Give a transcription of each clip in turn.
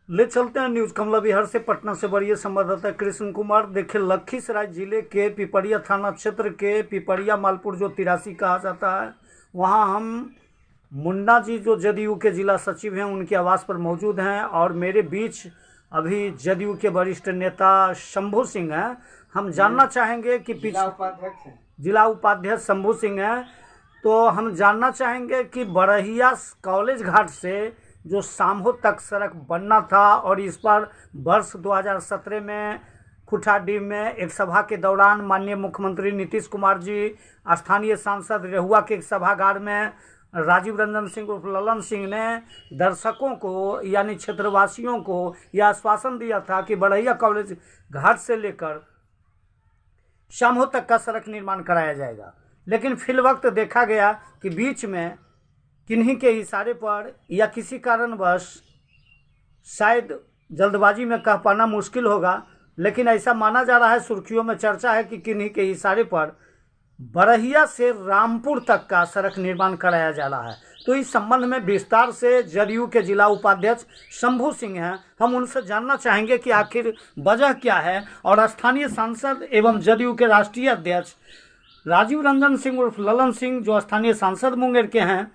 ले चलते हैं न्यूज कमला बिहार से। पटना से बड़िए संवाददाता कृष्ण कुमार। देखिए, लखीसराय जिले के पिपरिया थाना क्षेत्र के पिपरिया मालपुर जो 83 कहा जाता है, वहां हम मुन्ना जी जो जदयू के जिला सचिव हैं उनके आवास पर मौजूद हैं और मेरे बीच अभी जदयू के वरिष्ठ नेता शंभू सिंह हैं। हम जानना चाहेंगे कि जिला उपाध्यक्ष शंभू सिंह हैं, तो हम जानना चाहेंगे कि बरहिया कॉलेज घाट से जो साम्हो तक सड़क बनना था और इस पर वर्ष 2017 में खुटाडीह में एक सभा के दौरान माननीय मुख्यमंत्री नीतीश कुमार जी स्थानीय सांसद रेहुआ के एक सभागार में राजीव रंजन सिंह उर्फ ललन सिंह ने दर्शकों को यानी क्षेत्रवासियों को यह आश्वासन दिया था कि बरहिया कॉलेज घाट से लेकर साम्हो तक का सड़क निर्माण कराया जाएगा। लेकिन फिल वक्त देखा गया कि बीच में किन्हीं के इशारे पर या किसी कारणवश, शायद जल्दबाजी में कह पाना मुश्किल होगा, लेकिन ऐसा माना जा रहा है, सुर्खियों में चर्चा है कि किन्हीं के इशारे पर बरहिया से रामपुर तक का सड़क निर्माण कराया जा रहा है। तो इस संबंध में विस्तार से जदयू के जिला उपाध्यक्ष शंभू सिंह हैं, हम उनसे जानना चाहेंगे कि आखिर वजह क्या है। और स्थानीय सांसद एवं जदयू के राष्ट्रीय अध्यक्ष राजीव रंजन सिंह उर्फ ललन सिंह जो स्थानीय सांसद मुंगेर के हैं,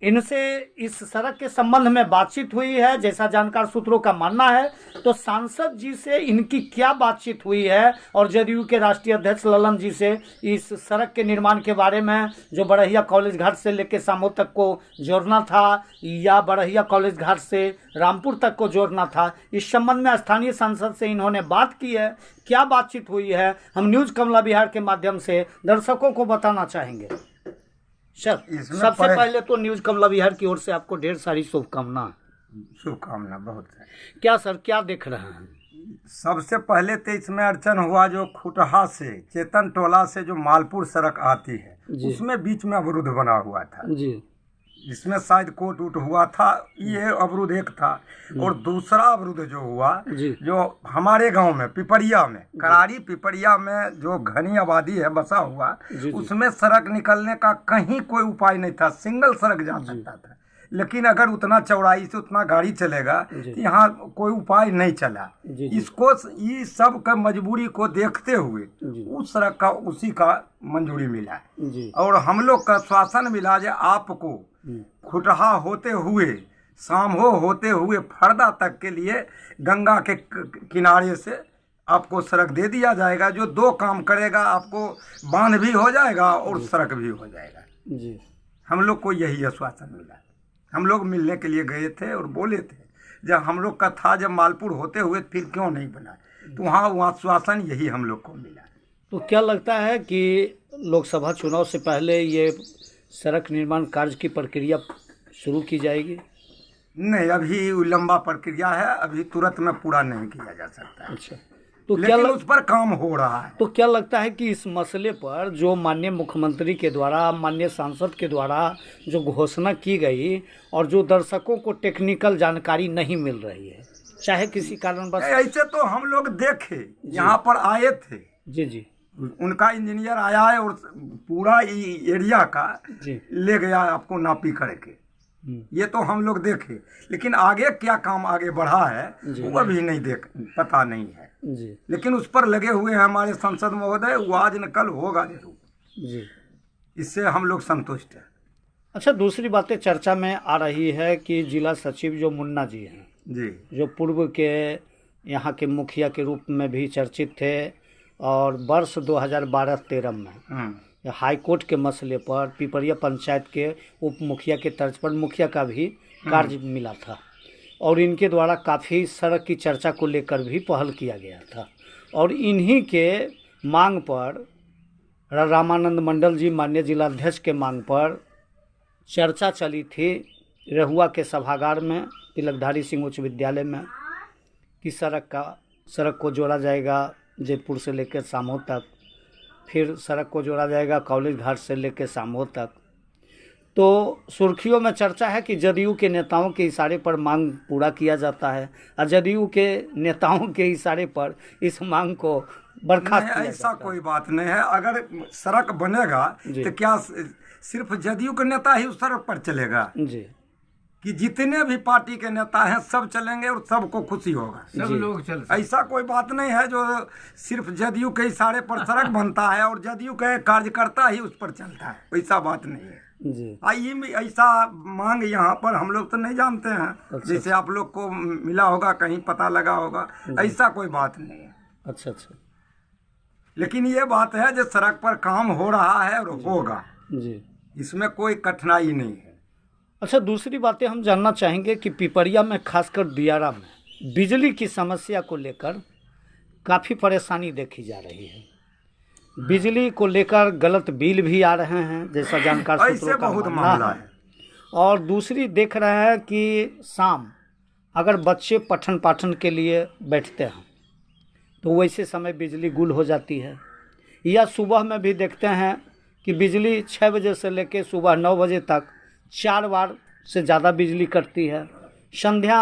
इनसे इस सड़क के संबंध में बातचीत हुई है जैसा जानकार सूत्रों का मानना है। तो सांसद जी से इनकी क्या बातचीत हुई है और जदयू के राष्ट्रीय अध्यक्ष ललन जी से इस सड़क के निर्माण के बारे में, जो बरहिया कॉलेज घाट से लेकर साम्हो तक को जोड़ना था या बरहिया कॉलेज घाट से रामपुर तक को जोड़ना था, इस संबंध में स्थानीय सांसद से इन्होंने बात की है। क्या बातचीत हुई है, हम न्यूज कमला बिहार के माध्यम से दर्शकों को बताना चाहेंगे। सर, सबसे पहले तो न्यूज कमला बिहार की ओर से आपको ढेर सारी शुभकामना बहुत है। क्या सर, क्या देख रहे हैं? सबसे पहले तो इसमें अड़चन हुआ जो खुटहा से चेतन टोला से जो मालपुर सड़क आती है, उसमें बीच में अवरुद्ध बना हुआ था जी, जिसमें शायद कोट उट हुआ था। ये अवरुद्ध एक था और दूसरा अवरुद्ध जो हुआ जो हमारे गांव में पिपरिया में, करारी पिपरिया में जो घनी आबादी है बसा हुआ, उसमें सड़क निकलने का कहीं कोई उपाय नहीं था। सिंगल सड़क जा सकता था, लेकिन अगर उतना चौड़ाई से उतना गाड़ी चलेगा तो यहाँ कोई उपाय नहीं चला। इसको ये सब का मजबूरी को देखते हुए उस सड़क का उसी का मंजूरी मिला और हम लोग का आश्वासन मिला जो आपको खुटहा होते हुए साम्हो होते हुए फरदा तक के लिए गंगा के किनारे से आपको सड़क दे दिया जाएगा, जो दो काम करेगा, आपको बांध भी हो जाएगा और सड़क भी हो जाएगा जी। हम लोग को यही आश्वासन मिला। हम लोग मिलने के लिए गए थे और बोले थे जब हम लोग का था जब मालपुर होते हुए फिर क्यों नहीं बना, तो वहाँ आश्वासन यही हम लोग को मिला। तो क्या लगता है कि लोकसभा चुनाव से पहले ये सड़क निर्माण कार्य की प्रक्रिया शुरू की जाएगी? नहीं, अभी लंबा प्रक्रिया है, अभी तुरंत में पूरा नहीं किया जा सकता। अच्छा, तो लेकिन उस पर काम हो रहा है। तो क्या लगता है कि इस मसले पर जो माननीय मुख्यमंत्री के द्वारा, माननीय सांसद के द्वारा जो घोषणा की गई और जो दर्शकों को टेक्निकल जानकारी नहीं मिल रही है, चाहे किसी कारण बस ऐसे तो हम लोग देखे, यहाँ पर आए थे जी, उनका इंजीनियर आया है और पूरा एरिया का ले गया आपको नापी करके, ये तो हम लोग देखे। लेकिन आगे क्या काम आगे बढ़ा है वो भी नहीं पता नहीं है जी। लेकिन उस पर लगे हुए हैं हमारे सांसद महोदय, वो आज न कल होगा जरूर जी, इससे हम लोग संतुष्ट हैं। अच्छा, दूसरी बातें चर्चा में आ रही है कि जिला सचिव जो मुन्ना जी हैं जी, जो पूर्व के यहाँ के मुखिया के रूप में भी चर्चित थे और वर्ष 2012-13 में हाई कोर्ट के मसले पर पिपरिया पंचायत के उप मुखिया के तर्ज पर मुखिया का भी कार्य मिला था और इनके द्वारा काफ़ी सड़क की चर्चा को लेकर भी पहल किया गया था और इन्हीं के मांग पर रामानंद मंडल जी माननीय जिलाध्यक्ष के मांग पर चर्चा चली थी रेहुआ के सभागार में तिलकधारी सिंह उच्च विद्यालय में कि सड़क को जोड़ा जाएगा जयपुर से लेकर साम्हो तक, फिर सड़क को जोड़ा जाएगा कॉलेज घाट से लेकर साम्हो तक। तो सुर्खियों में चर्चा है कि जदयू के नेताओं के इशारे पर मांग पूरा किया जाता है और जदयू के नेताओं के इशारे पर इस मांग को बर्खास्त किया ऐसा कोई बात नहीं है। अगर सड़क बनेगा तो क्या सिर्फ जदयू के नेता ही उस सड़क पर चलेगा जी? कि जितने भी पार्टी के नेता हैं सब चलेंगे और सबको खुशी होगा, सब लोग चल। ऐसा कोई बात नहीं है जो सिर्फ जदयू के इशारे पर सड़क बनता है और जदयू के कार्यकर्ता ही उस पर चलता है, वैसा बात नहीं है जी। आइए में ऐसा मांग यहाँ पर हम लोग तो नहीं जानते हैं। अच्छा, जैसे आप लोग को मिला होगा, कहीं पता लगा होगा, ऐसा कोई बात नहीं है। अच्छा अच्छा लेकिन ये बात है जो सड़क पर काम हो रहा है और होगा जी। इसमें कोई कठिनाई नहीं है। अच्छा, दूसरी बातें हम जानना चाहेंगे कि पिपरिया में खासकर दियारा में बिजली की समस्या को लेकर काफ़ी परेशानी देखी जा रही है। बिजली को लेकर गलत बिल भी आ रहे हैं, जैसा जानकार सूत्रों का बहुत मानना मामला है। और दूसरी देख रहे हैं कि शाम अगर बच्चे पठन पाठन के लिए बैठते हैं तो वैसे समय बिजली गुल हो जाती है, या सुबह में भी देखते हैं कि बिजली 6 बजे से लेकर सुबह 9 बजे तक 4 बार से ज़्यादा बिजली कटती है। संध्या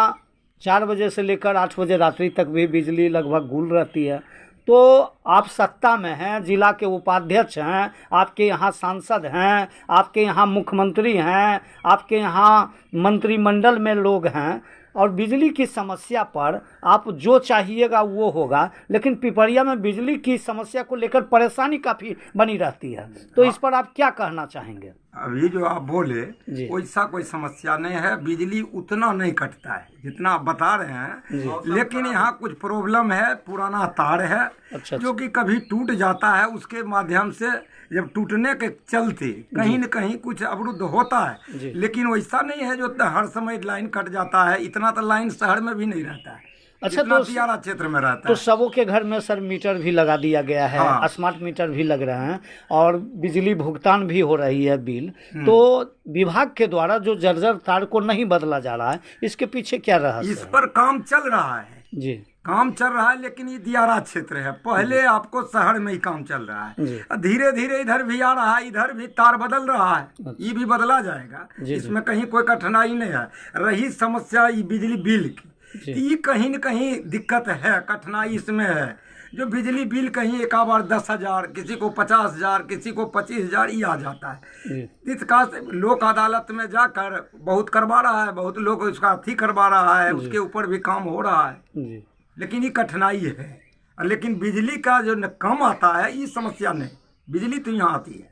4 बजे से लेकर 8 बजे रात्रि तक भी बिजली लगभग गुल रहती है। तो आप सत्ता में हैं, जिला के उपाध्यक्ष हैं, आपके यहाँ सांसद हैं, आपके यहाँ मुख्यमंत्री हैं, आपके यहाँ मंत्रिमंडल में लोग हैं, और बिजली की समस्या पर आप जो चाहिएगा वो होगा, लेकिन पिपरिया में बिजली की समस्या को लेकर परेशानी काफ़ी बनी रहती है। तो इस पर आप क्या कहना चाहेंगे? अभी जो आप बोले वैसा कोई समस्या नहीं है, बिजली उतना नहीं कटता है जितना आप बता रहे हैं, लेकिन यहाँ कुछ प्रॉब्लम है। पुराना तार है अच्छा। जो कि कभी टूट जाता है, उसके माध्यम से जब टूटने के चलते कहीं न कहीं कुछ अवरुद्ध होता है। लेकिन वैसा नहीं है जो हर समय लाइन कट जाता है, इतना तो लाइन शहर में भी नहीं रहता है। अच्छा, तो दियारा क्षेत्र में रहता तो है। सबों के घर में सर मीटर भी लगा दिया गया है। हाँ। स्मार्ट मीटर भी लग रहे हैं और बिजली भुगतान भी हो रही है बिल। तो विभाग के द्वारा जो जर्जर तार को नहीं बदला जा रहा है, इसके पीछे क्या रहस्य इस है? पर काम चल रहा है जी, काम चल रहा है, लेकिन ये दियारा क्षेत्र है। पहले आपको शहर में ही काम चल रहा है, धीरे धीरे इधर भी आ रहा है, इधर भी तार बदल रहा है, ये भी बदला जाएगा। इसमें कहीं कोई कठिनाई नहीं है। रही समस्या ये बिजली बिल की, ये कहीं न कहीं दिक्कत है, कठिनाई इसमें है। जो बिजली बिल कहीं एक बार 10,000, किसी को 50,000, किसी को 25,000 ये आ जाता है। इस का लोक अदालत में जाकर बहुत करवा रहा है, बहुत लोग उसका अथी करवा रहा है, उसके ऊपर भी काम हो रहा है। लेकिन ये कठिनाई है। लेकिन बिजली का जो कम आता है ये समस्या नहीं, बिजली तो यहाँ आती है।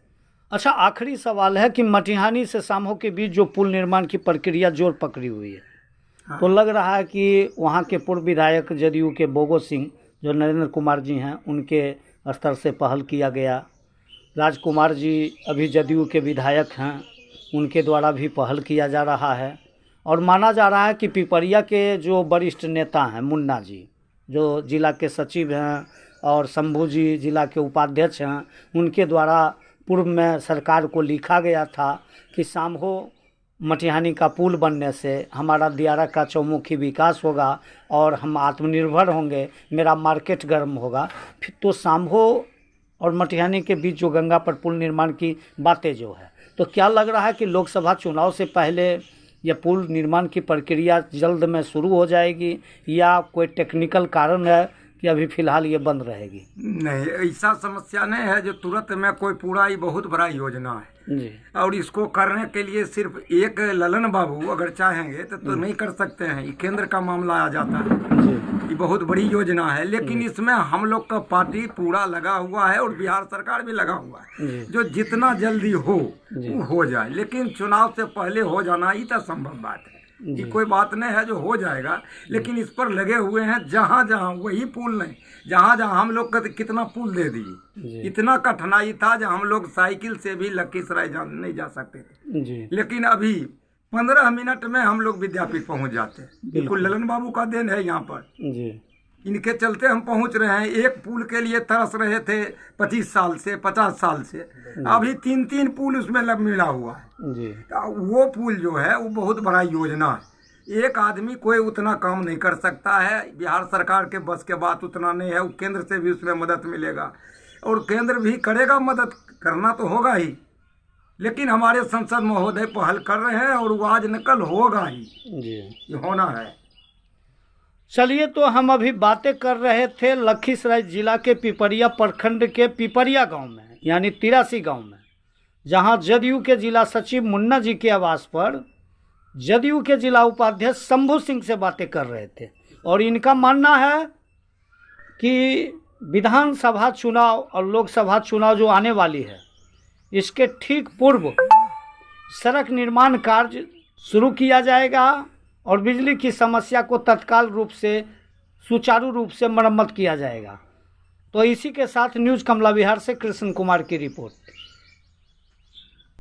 अच्छा, आखिरी सवाल है कि मटिहानी से सामहो के बीच जो पुल निर्माण की प्रक्रिया जोर पकड़ी हुई है, तो लग रहा है कि वहाँ के पूर्व विधायक जदयू के बोगो सिंह जो नरेंद्र कुमार जी हैं, उनके स्तर से पहल किया गया। राजकुमार जी अभी जदयू के विधायक हैं, उनके द्वारा भी पहल किया जा रहा है। और माना जा रहा है कि पिपरिया के जो वरिष्ठ नेता हैं, मुन्ना जी जो जिला के सचिव हैं, और शंभू जी जिला के उपाध्यक्ष हैं, उनके द्वारा पूर्व में सरकार को लिखा गया था कि सामहो मटिहानी का पुल बनने से हमारा दियारा का चौमुखी विकास होगा और हम आत्मनिर्भर होंगे, मेरा मार्केट गर्म होगा। फिर तो सामहो और मटिहानी के बीच जो गंगा पर पुल निर्माण की बातें जो है, तो क्या लग रहा है कि लोकसभा चुनाव से पहले यह पुल निर्माण की प्रक्रिया जल्द में शुरू हो जाएगी, या कोई टेक्निकल कारण है कि अभी फिलहाल ये बंद रहेगी? नहीं, ऐसा समस्या नहीं है जो तुरंत में कोई पूरा ही बहुत बड़ा योजना है जी। और इसको करने के लिए सिर्फ एक ललन बाबू अगर चाहेंगे तो नहीं कर सकते हैं। ये केंद्र का मामला आ जाता है जी। ये बहुत बड़ी योजना है, लेकिन इसमें हम लोग का पार्टी पूरा लगा हुआ है और बिहार सरकार भी लगा हुआ है। जो जितना जल्दी हो वो हो जाए, लेकिन चुनाव से पहले हो जाना ही तो संभव बात है। ये कोई बात नहीं है जो हो जाएगा, लेकिन इस पर लगे हुए हैं। जहाँ जहाँ वही पुल नहीं, जहाँ जहाँ हम लोग कितना पुल दे दिए, इतना कठिनाई था जब हम लोग साइकिल से भी लखीसराय नहीं जा सकते थे जी। लेकिन अभी 15 मिनट में हम लोग विद्यापीठ पहुँच जाते हैं। बिल्कुल ललन बाबू का देन है यहाँ पर जी। इनके चलते हम पहुंच रहे हैं। एक पुल के लिए तरस रहे थे 25 साल से 50 साल से, अभी 3-3 पुल उसमें मिला हुआ है जी। वो पुल जो है वो बहुत बड़ा योजना है। एक आदमी कोई उतना काम नहीं कर सकता है, बिहार सरकार के बस के बात उतना नहीं है। वो केंद्र से भी उसमें मदद मिलेगा और केंद्र भी करेगा, मदद करना तो होगा ही, लेकिन हमारे संसद महोदय पहल कर रहे हैं और वो आज नकल होगा ही जी। ये होना है। चलिए, तो हम अभी बातें कर रहे थे लखीसराय जिला के पिपरिया प्रखंड के पिपरिया गांव में, यानी 83 गांव में, जहां जदयू के जिला सचिव मुन्ना जी के आवास पर जदयू के जिला उपाध्यक्ष शंभू सिंह से बातें कर रहे थे और इनका मानना है कि विधानसभा चुनाव और लोकसभा चुनाव जो आने वाली है इसके ठीक पूर्व सड़क निर्माण कार्य शुरू किया जाएगा और बिजली की समस्या को तत्काल रूप से सुचारू रूप से मरम्मत किया जाएगा। तो इसी के साथ न्यूज़ कमला विहार से कृष्ण कुमार की रिपोर्ट।